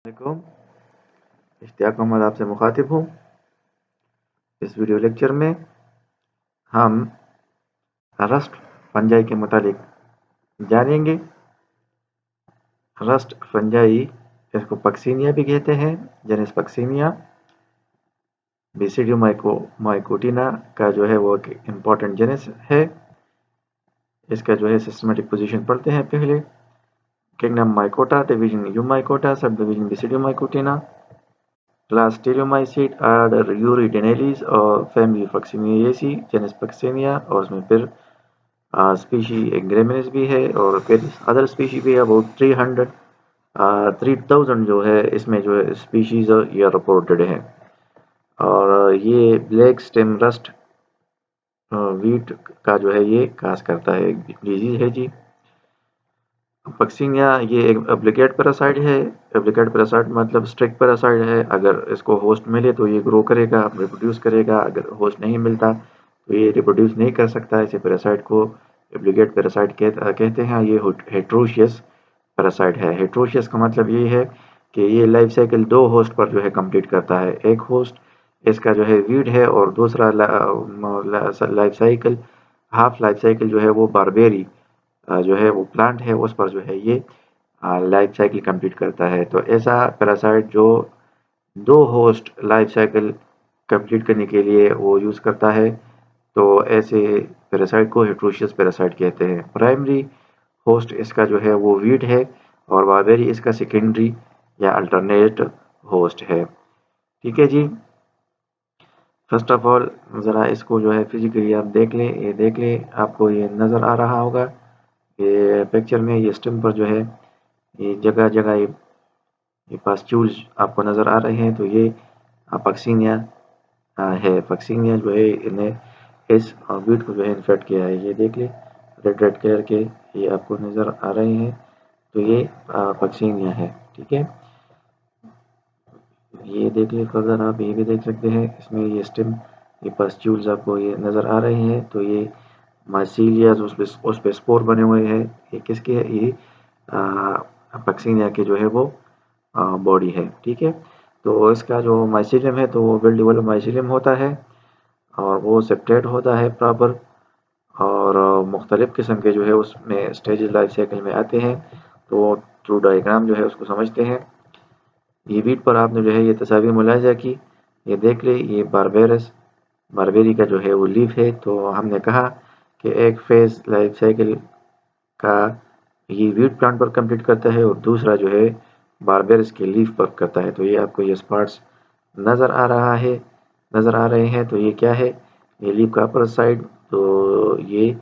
वालेकुम, इश्तियाक मोहम्मद आपसे मुखातिब हूँ। इस वीडियो लेक्चर में हम रस्ट फंजाई के मुतालिक जानेंगे। रस्ट फंजाई इसको पक्सीनिया भी कहते हैं, जेनिस पक्सीनिया। बेसिडियम माइकोटिना का जो है वो एक इम्पॉर्टेंट जेनिस है। इसका जो है सिस्टमेटिक पोजीशन पढ़ते हैं पहले। Kingdom mycota, division Eumycota, subdivision Basidiomycotina, class Teliomycete, order Uredinales और फैमिली पक्सीनियासी, जेनिस पक्सीनिया। और उसमें फिर स्पीशी एक ग्रेमिनिस भी है और फिर अदर स्पीशी भी है। अबाउट 3000 जो है इसमें जो है स्पीशीज ये रिपोर्टेड है। और ये ब्लैक स्टेम रस्ट वीट का जो है ये काज करता है, डिजीज है जी। पक्सीनिया ये एक एप्लिकेट पैरासाइट है। एप्लिकेट पैरासाइट मतलब स्ट्रिक्ट पैरासाइट है। अगर इसको होस्ट मिले तो ये ग्रो करेगा, रिप्रोड्यूस करेगा। अगर होस्ट नहीं मिलता तो ये रिप्रोड्यूस नहीं कर सकता। इसे पैरासाइट को एप्लिकेट पैरासाइट कहते हैं। ये हेट्रोशियस पैरासाइट है। हेट्रोशियस का मतलब ये है कि ये लाइफ साइकिल दो होस्ट पर जो है कंप्लीट करता है। एक होस्ट इसका जो है वीड है और दूसरा life cycle, half life cycle जो है वो बारबेरी जो है वो प्लांट है, उस पर जो है ये लाइफ साइकिल कंप्लीट करता है। तो ऐसा पैरासाइट जो दो होस्ट लाइफ साइकिल कंप्लीट करने के लिए वो यूज़ करता है, तो ऐसे पैरासाइट को हेट्रोशियस पैरासाइट कहते हैं। प्राइमरी होस्ट इसका जो है वो वीड है और बारबेरी इसका सेकेंडरी या अल्टरनेट होस्ट है। ठीक है जी। फर्स्ट ऑफ ऑल ज़रा इसको जो है फिजिकली आप देख लें, ये देख लें, आपको ये नज़र आ रहा होगा। ये पिक्चर में ये स्टेम पर जो है ये जगह जगह ये पास्ट्यूल्स आपको नज़र आ रहे हैं। तो ये पक्सीनिया है। पक्सीनिया जो है इन्हें इस वीट को जो है इन्फेक्ट किया है। ये देख ले रेड रेड कलर के ये आपको नज़र आ रहे हैं, तो ये पक्सीनिया है। ठीक है, ये देख ले। फर्दर आप ये भी देख सकते हैं, इसमें ये स्टेम ये पास्ट्यूल्स आपको ये नज़र आ रहे हैं। तो ये माइसीलिया उस पे स्पोर बने हुए हैं। ये किसके है? ये पक्सीनिया के जो है वो बॉडी है। ठीक है, तो इसका जो माइसीलियम है तो वो वेल डेवलप्ड माइसीलियम होता है और वो सेपरेट होता है प्रॉपर। और मुख्तलिफ़ किस्म के जो है उसमें स्टेजेस लाइफ साइकिल में आते हैं। तो थ्रू डायग्राम जो है उसको समझते हैं। ये वीट पर आपने जो है ये तस्वीर मुलाहिजा की, ये देख ले, ये बारबेरी का जो है वो लीफ है। तो हमने कहा कि एक फेज लाइफ साइकिल का ये वीट प्लांट पर कंप्लीट करता है और दूसरा जो है बारबेरस के लीफ पर करता है। तो ये आपको ये स्पॉट्स नज़र आ रहा है, नज़र आ रहे हैं। तो ये क्या है? ये लीफ का अपर साइड, तो ये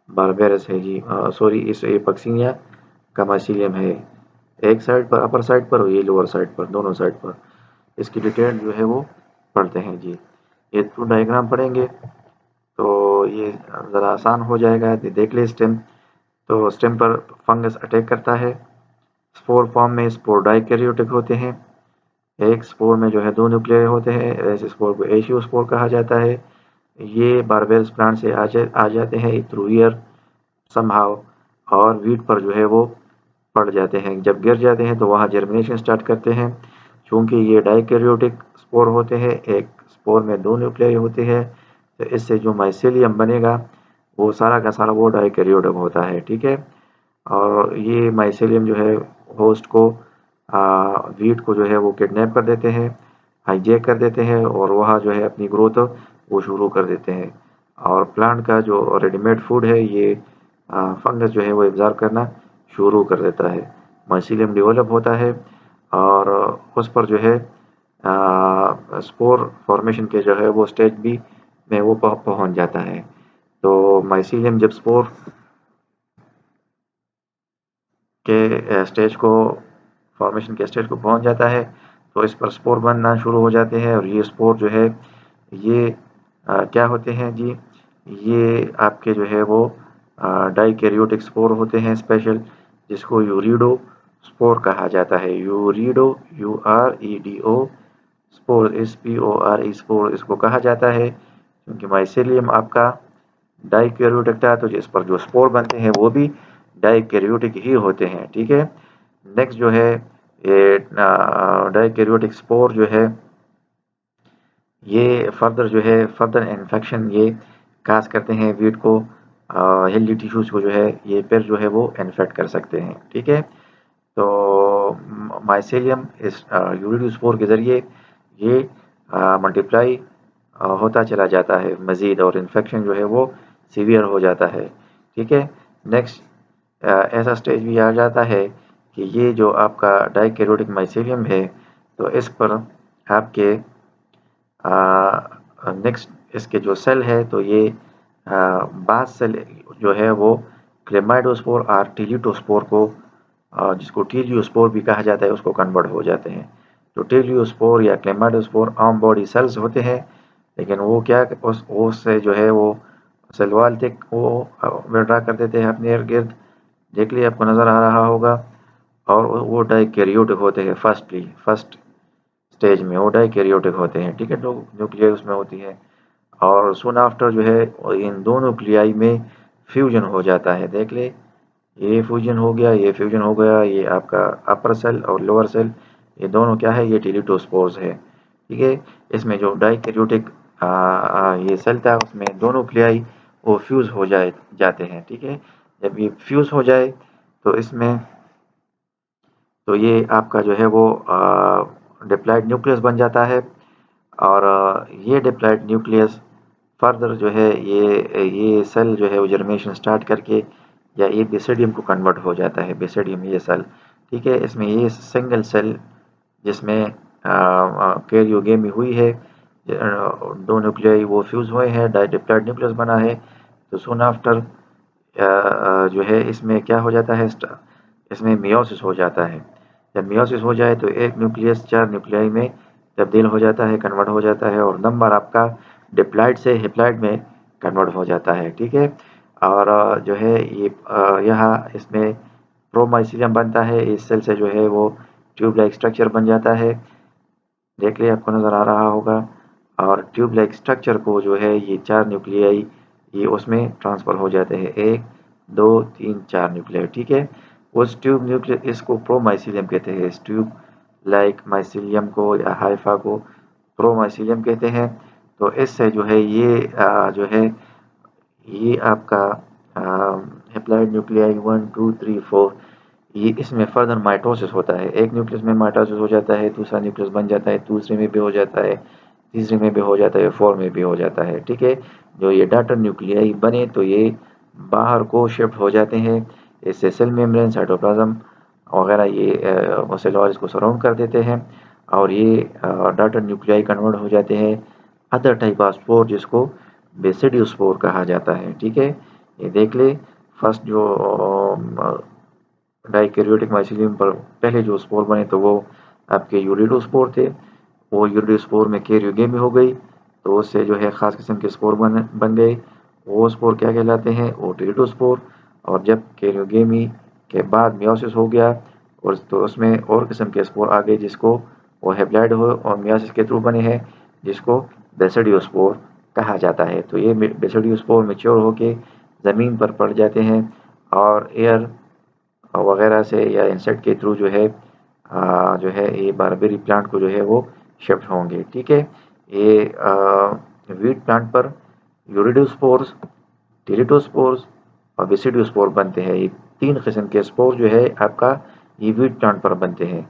बारबेरस है जी। सॉरी, इस ये पक्सीनिया का माइसीलियम है एक साइड पर, अपर साइड पर, और ये लोअर साइड पर, दोनों साइड पर। इसकी डिटेल जो है वो पढ़ते हैं जी। ये थ्रू डायग्राम पढ़ेंगे तो ये ज़रा आसान हो जाएगा। देख ले स्टेम, तो स्टेम पर फंगस अटैक करता है। स्पोर फॉर्म में स्पोर डाइकैरियोटिक होते हैं। एक स्पोर में जो है दो न्यूक्लियर होते हैं। ऐसे स्पोर को एशियोस्पोर कहा जाता है। ये बारबेरस प्लांट से आ जाते हैं थ्रू ईयर समहाउ, और वीट पर जो है वो पड़ जाते हैं। जब गिर जाते हैं तो वहाँ जर्मिनेशन स्टार्ट करते हैं। चूँकि ये डाइकैरियोटिक स्पोर होते हैं, एक स्पोर में दो न्यूक्लियर होते हैं, तो इससे जो माइसेलियम बनेगा वो सारा का सारा वो डाइकैरियोटिक होता है। ठीक है, और ये माइसेलियम जो है होस्ट को वीट को जो है वो किडनैप कर देते हैं, हाईजैक कर देते हैं, और वहाँ जो है अपनी ग्रोथ वो शुरू कर देते हैं। और प्लांट का जो रेडीमेड फूड है ये फंगस जो है वो एब्जॉर्ब करना शुरू कर देता है। माइसीलियम डेवलप होता है और उस पर जो है स्पोर फॉर्मेशन के जो है वो स्टेज भी में वो पहुंच जाता है। तो माइसीलियम जब स्पोर के स्टेज को फॉर्मेशन के स्टेज को पहुंच जाता है तो इस पर स्पोर बनना शुरू हो जाते हैं। और ये स्पोर जो है ये क्या होते हैं जी? ये आपके जो है वो डाइकैरियोटिक स्पोर होते हैं स्पेशल, जिसको यूरिडो स्पोर कहा जाता है। यूरिडो, UREDO स्पोर, SPORE स्पोर इसको कहा जाता है, क्योंकि माइसेलियम आपका डाइकैरियोटिक था तो जिस पर जो स्पोर बनते हैं वो भी डाइकैरियोटिक ही होते हैं। ठीक है, नेक्स्ट जो है ये डाइकैरियोटिक स्पोर जो है ये फर्दर इन्फेक्शन ये काज करते हैं वीट को, हेल्दी टिश्यूज को जो है ये फिर जो है वो इन्फेक्ट कर सकते हैं। ठीक है, तो माइसेलियम इस यूरिडोस्पोर के ज़रिए ये मल्टीप्लाई होता चला जाता है मज़ीद, और इन्फेक्शन जो है वो सीवियर हो जाता है। ठीक है, नेक्स्ट ऐसा स्टेज भी आ जाता है कि ये जो आपका डाइकैरियोटिक माइसेलियम है, तो इस पर आपके नेक्स्ट इसके जो सेल है, तो ये बाद सेल जो है वो क्लेमाइडोस्पोर और टीलियोस्पोर को, जिसको टीलियोस्पोर भी कहा जाता है, उसको कन्वर्ट हो जाते हैं। तो टीलियोस्पोर या क्लेमाइडोस्पोर आम बॉडी सेल्स होते हैं, लेकिन वो क्या उससे जो है वो सेल वॉल तक वो विड्रा कर देते हैं अपने इर्द गिर्द। देख लिए आपको नज़र आ रहा होगा। और वो डाइकैरियोटिक होते हैं फर्स्ट स्टेज में वो डाइकैरियोटिक होते हैं। ठीक है, दो न्यूक्लियाई उसमें होती है, और सून आफ्टर जो है इन दो न्यूक्लियाई में फ्यूजन हो जाता है। देख ले, ये फ्यूजन हो गया, ये फ्यूजन हो गया, ये आपका अपर सेल और लोअर सेल ये दोनों क्या है, ये टीलियोस्पोर्स है। ठीक है, इसमें जो डाइकैरियोटिक ये सेल था उसमें दोनों न्यूक्लियाई वो फ्यूज हो जाते हैं। ठीक है, जब ये फ्यूज हो जाए तो इसमें तो ये आपका जो है वो डिप्लॉयड न्यूक्लियस बन जाता है, और ये डिप्लॉयड न्यूक्लियस फर्दर जो है ये सेल जो है वो जर्मिनेशन स्टार्ट करके या ये बेसिडियम को कन्वर्ट हो जाता है, बेसिडियम ये सेल। ठीक है, इसमें ये सिंगल सेल जिसमें कैरियोगेमी हुई है, दो न्यूक्लियाई वो फ्यूज हुए हैं, डिप्लॉयड न्यूक्लियस बना है। तो सून आफ्टर जो है इसमें क्या हो जाता है, इसमें मियोसिस हो जाता है। जब मियोसिस हो जाए तो एक न्यूक्लियस 4 न्यूक्लियाई में तब्दील हो जाता है, कन्वर्ट हो जाता है, और नंबर आपका डिप्लॉयड से हैप्लॉयड में कन्वर्ट हो जाता है। ठीक है, और जो है ये यहाँ इसमें प्रोमाइसिलियम बनता है, इस सेल से जो है वो ट्यूब लाइक स्ट्रक्चर बन जाता है। देख लिया आपको नज़र आ रहा होगा। और ट्यूब लाइक स्ट्रक्चर को जो है ये 4 न्यूक्लियाई ये उसमें ट्रांसफ़र हो जाते हैं, 1 2 3 4 न्यूक्लियाई। ठीक है, उस ट्यूब न्यूक्लियर इसको प्रोमाइसिलियम कहते हैं, इस ट्यूब लाइक माइसिलियम को या हाइफा को प्रोमाइसिलियम कहते हैं। तो इससे जो है ये जो है ये आपका हैप्लॉइड न्यूक्लियाई 1 2 3 4 ये इसमें फर्दर माइटोसिस होता है। एक न्यूक्लियस में माइटोसिस हो जाता है, दूसरा न्यूक्लियस बन जाता है, दूसरे में भी हो जाता है, तीसरे में भी हो जाता है, 4 में भी हो जाता है। ठीक है, जो ये डॉटर न्यूक्लियाई बने तो ये बाहर को शिफ्ट हो जाते हैं, इससे सेल मेम्ब्रेन, साइटोप्लाज्म वगैरह ये सेल वॉल इसको सराउंड कर देते हैं, और ये डॉटर न्यूक्लियाई कन्वर्ट हो जाते हैं अदर टाइप ऑफ स्पोर जिसको बेसिडियोस्पोर कहा जाता है। ठीक है, ये देख ले, फर्स्ट जो डाइकैरियोटिक माइसिलियम पर पहले जो स्पोर बने तो वो आपके यूरिडोस्पोर थे। वो यूरिडोस्पोर में कैरियोगेमी हो गई, तो उससे जो है ख़ास किस्म के स्पोर बन गए। वो स्पोर क्या कहलाते हैं, वो टीरिडोस्पोर। और जब कैरियोगेमी के बाद मियोसिस हो गया और तो उसमें और किस्म के स्पोर आ गए जिसको वो हैप्लॉइड हो और मियोसिस के थ्रू बने हैं, जिसको बेसिडियोस्पोर कहा जाता है। तो ये बेसिडियोस्पोर मैच्योर होके ज़मीन पर पड़ जाते हैं और एयर वगैरह से या इंसेक्ट के थ्रू जो है ये बारबेरी प्लांट को जो है वो शिफ्ट होंगे। ठीक है, ये वीट प्लांट पर यूरिडोस्पोर्स, टेरिडोस्पोर्स और बेसिडियोस्पोर बनते हैं। ये 3 किस्म के स्पोर जो है आपका ये वीट प्लांट पर बनते हैं।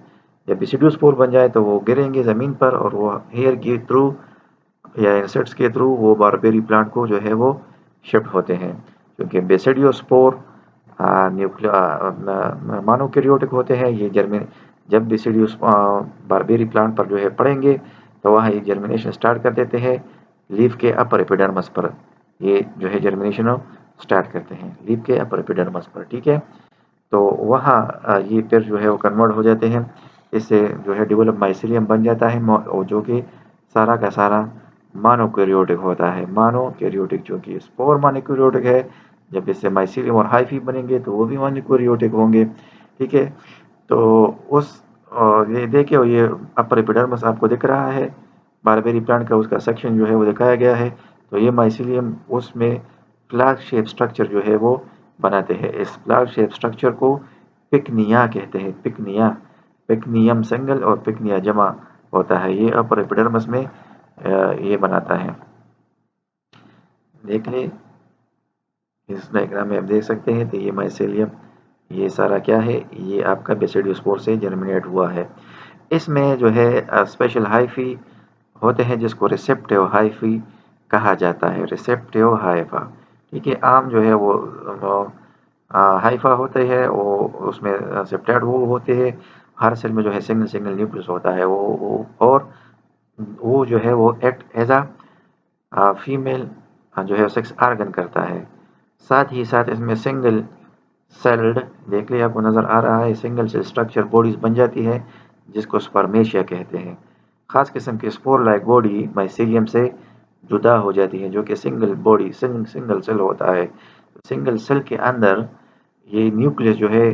जब बेसिडियोस्पोर बन जाए तो वो गिरेंगे ज़मीन पर, और वो एयर के थ्रू या इंसेक्ट्स के थ्रू वो बारबेरी प्लांट को जो है वो शिफ्ट होते हैं। क्योंकि बेसिडियोस्पोर मोनोकैरियोटिक होते हैं, ये जब बेसिडियस बारबेरी प्लांट पर जो है पड़ेंगे तो वहाँ ये जर्मिनेशन स्टार्ट कर देते हैं लीफ के अपर एपिडर्मिस पर। ये जो है जर्मिनेशन स्टार्ट करते हैं लीफ के अपर एपिडर्मिस पर। ठीक है, तो वहाँ ये फिर जो है वो कन्वर्ट हो जाते हैं, इससे जो है डेवलप माइसिलियम बन जाता है, और जो कि सारा का सारा मोनोकैरियोटिक होता है। मोनोकैरियोटिक जो कि स्पोर मोनोकैरियोटिक है, जब इससे माइसिलियम और हाइफी बनेंगे तो वो भी मोनोकैरियोटिक होंगे। ठीक है, तो ये देखिए, ये अपर एपिडर्मिस आपको दिख रहा है बारबेरी प्लांट का, उसका सेक्शन जो है वो दिखाया गया है। तो ये माइसिलियम उसमें फ्लैग शेप स्ट्रक्चर जो है वो बनाते हैं। इस फ्लैग शेप स्ट्रक्चर को पिकनिया कहते हैं, पिकनिया। पिकनियम सिंगल और पिकनिया जमा होता है। ये अपर एपिडर्मिस में ये बनाता है। देख ले इस डायग्राम में आप देख सकते हैं, तो ये माइसेलियम, ये सारा क्या है, ये आपका बेसिडियोस्पोर से जर्मिनेट हुआ है। इसमें जो है स्पेशल हाइफी होते हैं जिसको रिसेप्टिव हाइफी कहा जाता है। रिसेप्टिव हाइफा, ठीक है। आम जो है वो हाइफा होते हैं, वो उसमें सेप्टेड वो होते हैं। हर सेल में जो है सिंगल सिंगल न्यूक्लियस होता है, और वो जो है वो एक्ट एज अ फीमेल जो है सेक्स आर्गन करता है। साथ ही साथ इसमें सिंगल सेल्ड, देख लिया आपको नजर आ रहा है, सिंगल सेल स्ट्रक्चर बॉडीज बन जाती है जिसको स्पर्मेशिया कहते हैं। खास किस्म की स्पोर लाइक बॉडी माइसीलियम से जुदा हो जाती है, जो कि सिंगल बॉडी सिंगल सेल होता है। सिंगल सेल के अंदर ये न्यूक्लियस जो है,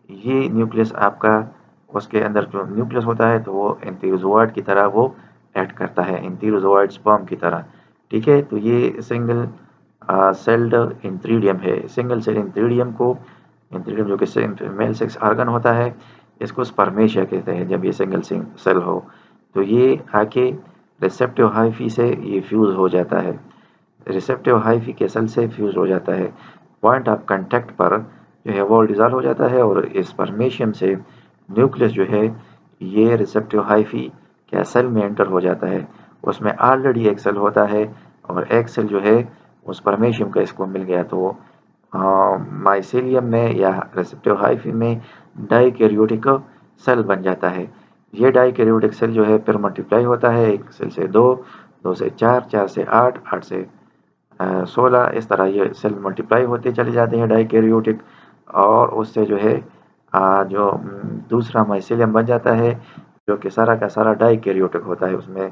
ये न्यूक्लियस आपका, उसके अंदर जो न्यूक्लियस होता है तो वो एंटीरोजोइड की तरह वो एक्ट करता है, एंटीरोजोइड स्पर्म की तरह, ठीक है। तो ये सिंगल सेल्ड इंथ्रीडियम है। सिंगल सेल इंथ्रीडियम को, इंथ्रीडियम जो कि मेल सेक्स आर्गन होता है, इसको स्पर्मेशिया कहते हैं। जब ये सिंगल सेल हो तो ये आके रिसेप्टिव हाइफी से ये फ्यूज हो जाता है, रिसेप्टिव हाइफी के सेल से फ्यूज हो जाता है। पॉइंट ऑफ कांटेक्ट पर जो है वो डिजॉल्व हो जाता है, और स्पर्मेशियम से न्यूक्लियस जो है ये रिसेप्टिव हाइफी के सेल में एंटर हो जाता है। उसमें ऑलरेडी एक सेल होता है, और एक सेल जो है उस स्पर्मेशियम का इसको मिल गया, तो माइसेलियम में या रिसेप्टिव हाइफी में डाइकैरियोटिक सेल बन जाता है। ये डाइकैरियोटिक सेल जो है फिर मल्टीप्लाई होता है, एक सेल से दो, दो से चार, चार से आठ, आठ से 16, इस तरह ये सेल मल्टीप्लाई होते चले जाते हैं डाइकैरियोटिक, और उससे जो है जो दूसरा माइसेलियम बन जाता है, जो कि सारा का सारा डाइकैरियोटिक होता है। उसमें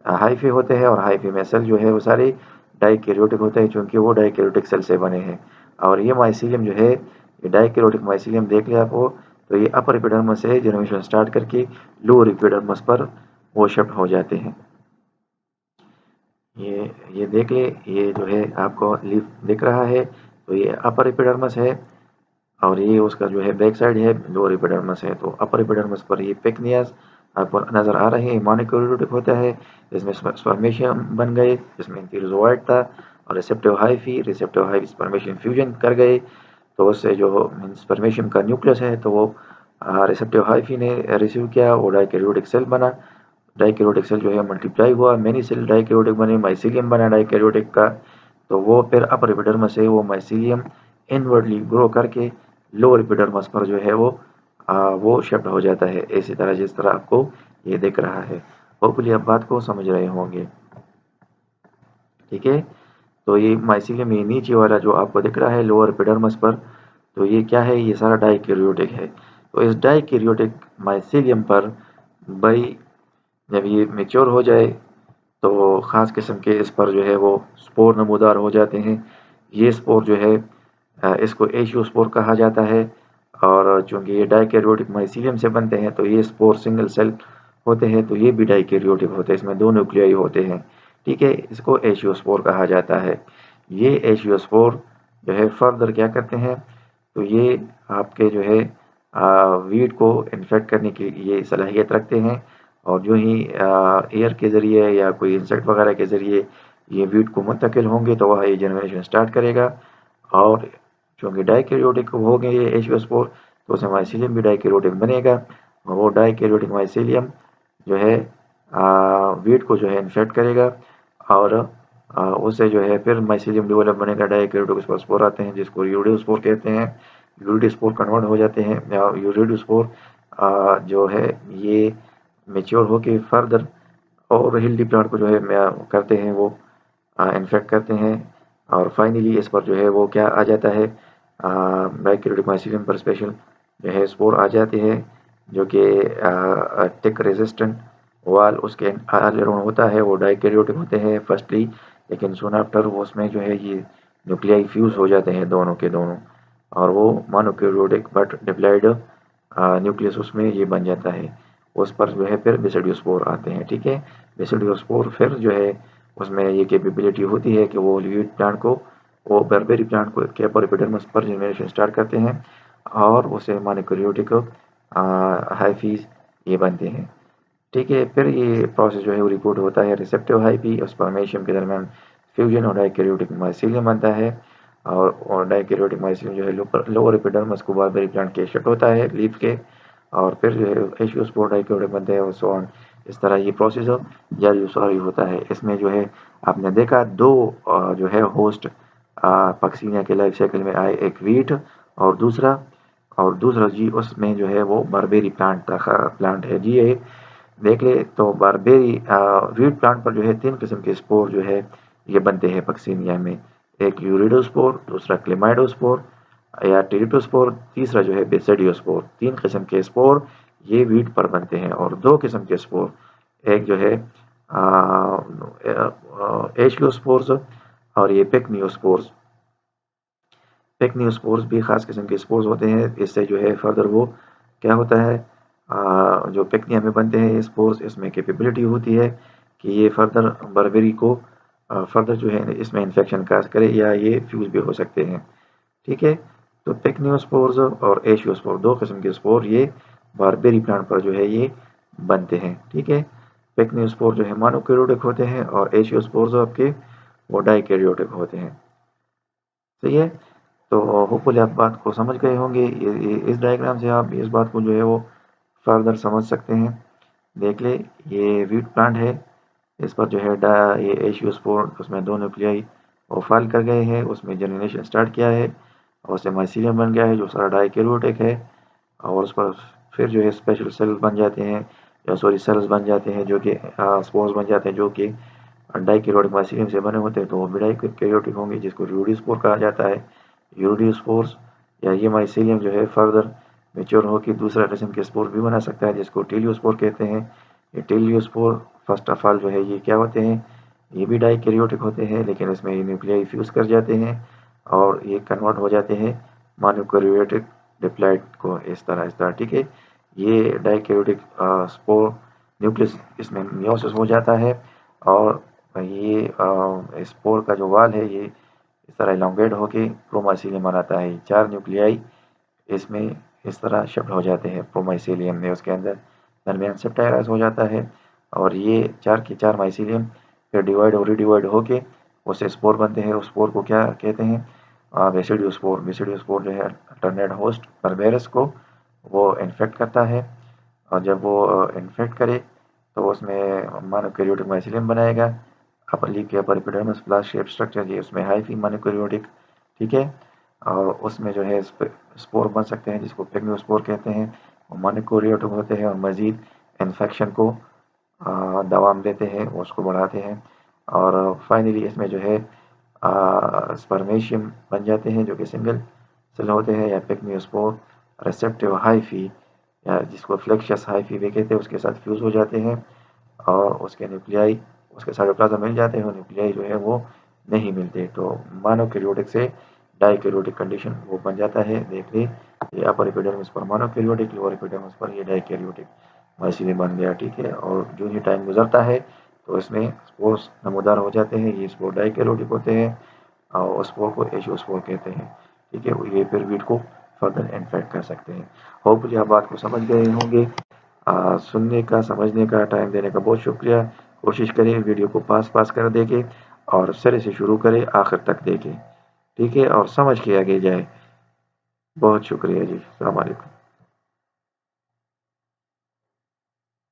हाइफी होते हैं, और हाइफी में सेल जो है वो सारे डाइकैरियोटिक होते हैं, क्योंकि वो डाइकैरियोटिक सेल से बने हैं। और ये माइसीलियम जो है, ये डाइकैरियोटिक माइसीलियम देख लिया आपको, तो ये अपर एपिडर्मस से जनरेशन स्टार्ट करके लोअर एपिडर्मस पर वो शिफ्ट हो जाते हैं। ये देख ले, ये जो है आपको लीफ दिख रहा है, तो ये अपर एपिडर्मस है, और ये उसका जो है बैक साइड है लोअर एपिडर्मस है। तो अपर एपिडर्मस पर ये पेक्नियास आपको नजर आ रहे हैं, मोनोक्यूरोटिक होता है। इसमें स्पर्मेशियम बन गए, इसमें एंटीरोजोइड था, और रिसेप्टिव हाइफी स्पर्मेशियम फ्यूजन कर गए, तो उससे जो स्पर्मेशियम का न्यूक्लियस है तो वो रिसेप्टिव हाइफी ने रिसीव किया, वो डाइकैरियोटिक सेल बना। डाइकैरियोटिक सेल जो है मल्टीप्लाई हुआ, मेनी सेल डाइकैरियोटिक बने, माइसीलियम बना डाइकैरियोटिक का। तो वो फिर अपर एपिडर्मस से वो माइसीलियम इनवर्डली ग्रो करके लोअर एपिडर्मस पर जो है वो शिफ्ट हो जाता है, इसी तरह जिस तरह आपको ये दिख रहा है। होपफुली आप बात को समझ रहे होंगे, ठीक है। तो ये माइसीलियम, ये नीचे वाला जो आपको दिख रहा है लोअर एपिडर्मस पर, तो ये क्या है, ये सारा डाइकैरियोटिक है। तो इस डाइकैरियोटिक माइसीलियम पर भाई जब ये मेच्योर हो जाए, तो ख़ास किस्म के इस पर जो है वो स्पोर नमूदार हो जाते हैं। ये स्पोर जो है इसको एशियोस्पोर कहा जाता है, और चूंकि ये डाइकैरियोटिक माइसीलियम से बनते हैं तो ये स्पोर सिंगल सेल होते हैं, तो ये भी डाइकैरियोटिक होते हैं, इसमें दो न्यूक्लियाई होते हैं, ठीक है। इसको एशियोस्पोर कहा जाता है। ये एशियोस्पोर जो है फर्दर क्या करते हैं, तो ये आपके जो है वीट को इन्फेक्ट करने की ये सलाहियत रखते हैं, और जो ही एयर के ज़रिए या कोई इंसेक्ट वगैरह के ज़रिए ये वीट को मुंतकिल होंगे, तो वह ये जनरेशन स्टार्ट करेगा। और चूँकि डाइकैरियोटिक हो गए ये एशियोस्पोर, तो उसमें माइसीलियम भी डाइकैरियोटिक बनेगा, और वो डाइकैरियोटिक माइसीलियम जो है वीट को जो है इन्फेक्ट करेगा, और उससे जो है फिर माइसीलियम डेवलप बनेगा, डाइकैरियोटिक उसपर स्पोर आते हैं जिसको यूरिडोस्पोर कहते हैं। यूरिडोस्पोर कन्वर्ट हो जाते हैं, या यूरिडोस्पोर जो है ये मेच्योर होके फर्दर और हेल्दी प्लांट को जो है करते हैं, वो इन्फेक्ट करते हैं, और फाइनली इस पर जो है वो क्या आ जाता है, डाइकैरियोटिक माइसीलियम पर स्पेशल जो है स्पोर आ जाते हैं, जो कि टिक रेजिस्टेंट वाल उसके अराउंड होता है, वो डाइकैरियोटिक होते हैं फर्स्टली, लेकिन सुन आफ्टर वो उसमें जो है ये न्यूक्लियाई फ्यूज हो जाते हैं दोनों के दोनों, और वो मोनोक्यूरोटिक बट डिप्लॉइड न्यूक्लियस उसमें ये बन जाता है। उस पर जो है फिर बेसिडियोस्पोर आते हैं, ठीक है। बेसिडियोस्पोर फिर जो है उसमें ये कैपेबिलिटी होती है कि वो लिविड प्लांट को, वो बर्बेरी प्लांट को के अपर एपिडर्मिस पर जनरेशन स्टार्ट करते हैं, और उसे मोनोक्यूरोटिक हाइफीज ये बनते हैं। ठीक है, फिर ये प्रोसेस जो है वो रिपोर्ट होता है रिसेप्टिव हाइफी और स्पर्मेशियम के दरमियान फ्यूजन और डाइकैरियोटिक माइसीलियम बनता है। और डाइकैरियोटिक माइसीलियम जो है लोअर एपिडर्मिस को बारबेरी प्लांट के शिफ्ट होता है लीफ के, और फिर जो है एंजियोस्पोर डाइकैरियोटिक बनते हैं और सो ऑन। इस तरह ये प्रोसेस जारी और सॉरी होता है। इसमें जो है आपने देखा दो जो है होस्ट पक्सिनिया के लाइफ साइकिल में आए, एक वीट और दूसरा जी उसमें जो है वो बारबेरी प्लांट है जी। ये देख ले तो बारबेरी वीट प्लांट पर जो है 3 किस्म के स्पोर जो है ये बनते हैं पक्सिनिया में। एक यूरिडोस्पोर, दूसरा क्लेमाइडोस्पोर या टेरिटोस्पोर, तीसरा जो है बेसिडियोस्पोर। 3 किस्म के स्पोर ये वीट पर बनते हैं और 2 किस्म के स्पोर, एक जो है एशियोस्पोर्स और ये पेक्नियोस्पोर्स। पेक्नियोस्पोर्स भी खास किस्म के स्पोर्स होते हैं। इससे जो है फर्दर वो क्या होता है, जो पेक्निया में बनते हैं ये स्पोर्स, इसमें कैपेबिलिटी होती है कि ये फर्दर बारबेरी को फर्दर जो है इसमें इन्फेक्शन काज करे या ये फ्यूज भी हो सकते हैं। ठीक है, तो पेक्नियोस्पोर्स और एशियोस्पोर 2 किस्म के स्पोर ये बारबेरी प्लांट पर जो है ये बनते हैं। ठीक है, पेक्नियोस्पोर जो है मोनोकैरियोटिक होते हैं और एशियोस्पोर्स आपके वो डाइकैरियोटिक होते हैं। सही है, तो होपफुली आप बात को समझ गए होंगे। इस डायग्राम से आप इस बात को जो है वो फर्दर समझ सकते हैं। देख ले ये वीट प्लांट है, इस पर जो है ये एशियोस्पोर उसमें 2 न्यूक्लियाई वो फाइल कर गए हैं, उसमें जनरेशन स्टार्ट किया है और उससे माइसीलियम बन गया है जो सारा डाइकैरियोटिक है। और उस पर फिर जो है स्पेशल सेल बन जाते हैं या सॉरी सेल्स बन जाते हैं जो कि स्पोर्स बन जाते हैं जो कि डाइकैरियोटिक माइसीलियम से बने होते हैं, तो वो भी डाइकैरियोटिक होंगे जिसको यूरिडोस्पोर कहा जाता है। यूरिडोस्पोर्स या ये माइसीलियम जो है फर्दर मेच्योर होकर दूसरा किस्म के स्पोर भी बना सकता है जिसको टेलियोस्पोर कहते हैं। ये टेलियोस्पोर फर्स्ट ऑफ ऑल जो है ये क्या होते हैं, ये भी डाइकैरियोटिक होते हैं लेकिन इसमें ये न्यूक्लियाई फ्यूज कर जाते हैं और ये कन्वर्ट हो जाते हैं मोनोकैरियोटिक डिप्लॉइड को इस तरह। ठीक है, ये डाइकैरियोटिक स्पोर न्यूक्लियस इसमें मियोसिस हो जाता है और ये स्पोर का जो वाल है ये इस तरह इलोंगेट होके प्रोमाइसीलियम बनाता है। 4 न्यूक्लियाई इसमें इस तरह शिफ्ट हो जाते हैं प्रोमाइसीलियम में, उसके अंदर दरमियान सेप्टाइराइज हो जाता है और ये 4 के 4 माइसीलियम फिर डिवाइड और रीडिवाइड होके उससे स्पोर बनते हैं। उस स्पोर को क्या कहते हैं, बेसिडियोस्पोर। बेसिडियोस्पोर जो है अल्टरनेट होस्ट बारबेरस को वो इन्फेक्ट करता है और जब वो इन्फेक्ट करे तो उसमें मोनोकैरियोटिक माइसीलियम बनाएगा। अपर लीफ के upper epidermis flask shape structure ये उसमें हाइफी मोनोकैरियोटिक। ठीक है, और उसमें जो है स्पोर बन सकते हैं जिसको पेक्नियोस्पोर कहते हैं, वो मोनोकैरियोटिक होते हैं और मजीद इन्फेक्शन को दवाम देते हैं, उसको बढ़ाते हैं और फाइनली इसमें जो है स्पर्मेशियम बन जाते हैं जो कि सिंगल सेल होते हैं या पेक्नियोस्पोर रिसेप्टिव हाइफी या जिसको फ्लेक्शियस हाइफी भी कहते हैं उसके साथ फ्यूज हो जाते हैं और उसके न्यूक्लियाई उसके साइटोप्लाज्म मिल जाते हैं और न्यूक्लियाई जो है वो नहीं मिलते, तो मोनोकैरियोटिक से डाइकैरियोटिक कंडीशन वो बन जाता है। देख ले ये अपर एपिडर्मिस पर मोनोकैरियोटिक, लोअर एपिडर्मिस पर ये डाइकैरियोटिक माइसीलियम बन गया। ठीक है, और जो ही टाइम गुजरता है तो इसमें स्पोर्स नमूदार हो जाते हैं, ये स्पोर डाइकैरियोटिक होते हैं और स्पोर को एशियोस्पोर कहते हैं। ठीक है, ये फिर वीट को फर्दर इन्फेक्ट कर सकते हैं। होपफुली आप बात को समझ गए होंगे। सुनने का, समझने का, टाइम देने का बहुत शुक्रिया। कोशिश करें वीडियो को पास कर देखें और सिरे से शुरू करें आखिर तक देखें। ठीक है, और समझ के आगे जाए। बहुत शुक्रिया जी, अस्सलाम वालेकुम।